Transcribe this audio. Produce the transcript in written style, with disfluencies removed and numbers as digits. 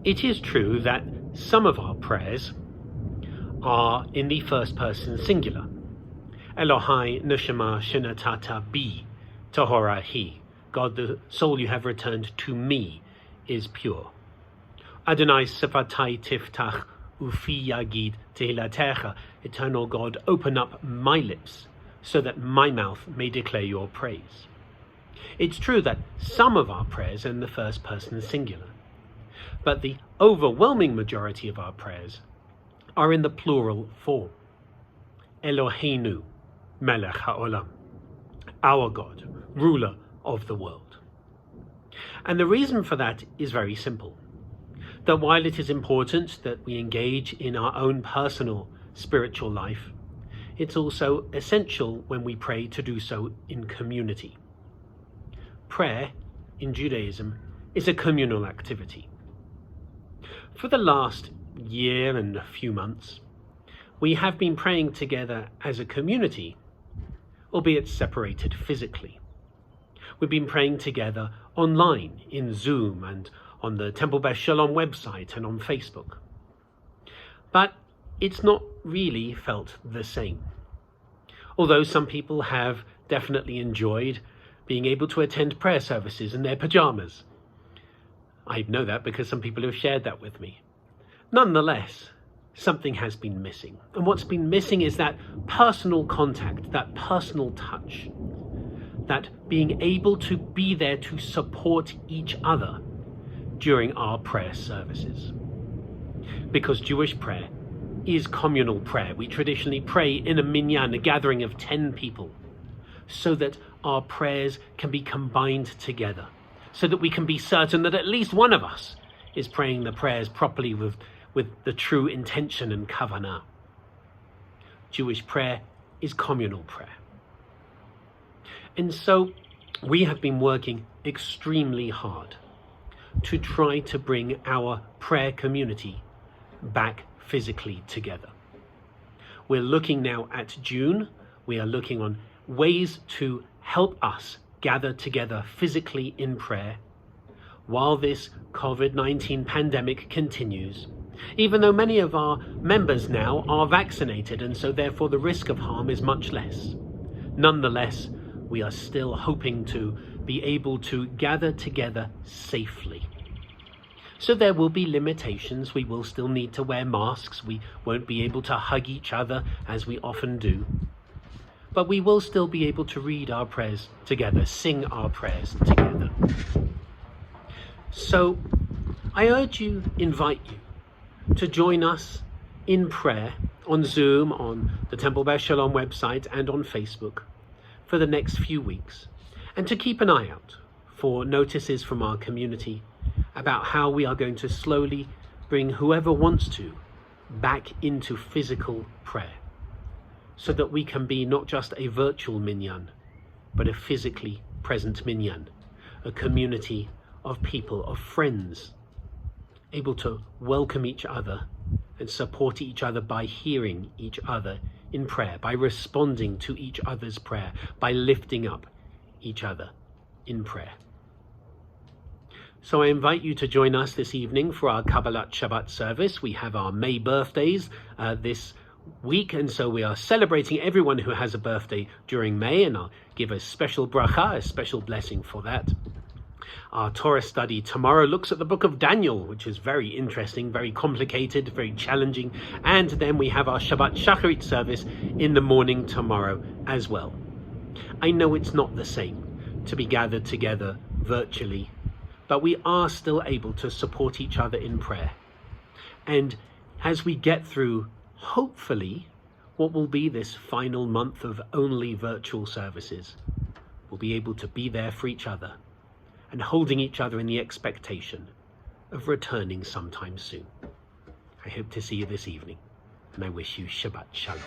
It is true that some of our prayers are in the first person singular. Elohai neshama shenatata bi tahora hi. God, the soul you have returned to me is pure. Adonai sifatai tiftach ufi yagid tehilatecha. Eternal God, open up my lips so that my mouth may declare your praise. It's true that some of our prayers are in the first person singular, but the overwhelming majority of our prayers are in the plural form. Eloheinu melech haolam, our God, ruler of the world. And the reason for that is very simple. That while it is important that we engage in our own personal spiritual life, it's also essential when we pray to do so in community. Prayer in Judaism is a communal activity. For the last year and a few months, we have been praying together as a community, albeit separated physically. We've been praying together online in Zoom and on the Temple Beth Shalom website and on Facebook. But it's not really felt the same. Although some people have definitely enjoyed being able to attend prayer services in their pajamas. I know that because some people have shared that with me. Nonetheless, something has been missing. And what's been missing is that personal contact, that personal touch, that being able to be there to support each other during our prayer services. Because Jewish prayer is communal prayer. We traditionally pray in a minyan, a gathering of 10 people, so that our prayers can be combined together, so that we can be certain that at least one of us is praying the prayers properly with the true intention and kavanah. Jewish prayer is communal prayer. And so we have been working extremely hard to try to bring our prayer community back physically together. We're looking now at June. We are looking on ways to help us gather together physically in prayer while this COVID-19 pandemic continues, even though many of our members now are vaccinated, and so therefore the risk of harm is much less. Nonetheless, we are still hoping to be able to gather together safely. So there will be limitations. We will still need to wear masks. We won't be able to hug each other as we often do. But we will still be able to read our prayers together, sing our prayers together. So I invite you to join us in prayer on Zoom, on the Temple Beth Shalom website and on Facebook for the next few weeks, and to keep an eye out for notices from our community about how we are going to slowly bring whoever wants to back into physical prayer, so that we can be not just a virtual minyan, but a physically present minyan, a community of people, of friends, able to welcome each other and support each other by hearing each other in prayer, by responding to each other's prayer, by lifting up each other in prayer. So I invite you to join us this evening for our Kabbalat Shabbat service. We have our May birthdays this week, and so we are celebrating everyone who has a birthday during May, and I'll give a special bracha, a special blessing for that. Our Torah study tomorrow looks at the book of Daniel, which is very interesting, very complicated, very challenging. And then we have our Shabbat Shacharit service in the morning tomorrow as well. I know it's not the same to be gathered together virtually, but we are still able to support each other in prayer. And as we get through, hopefully, what will be this final month of only virtual services, we'll be able to be there for each other and holding each other in the expectation of returning sometime soon. I hope to see you this evening, and I wish you Shabbat Shalom.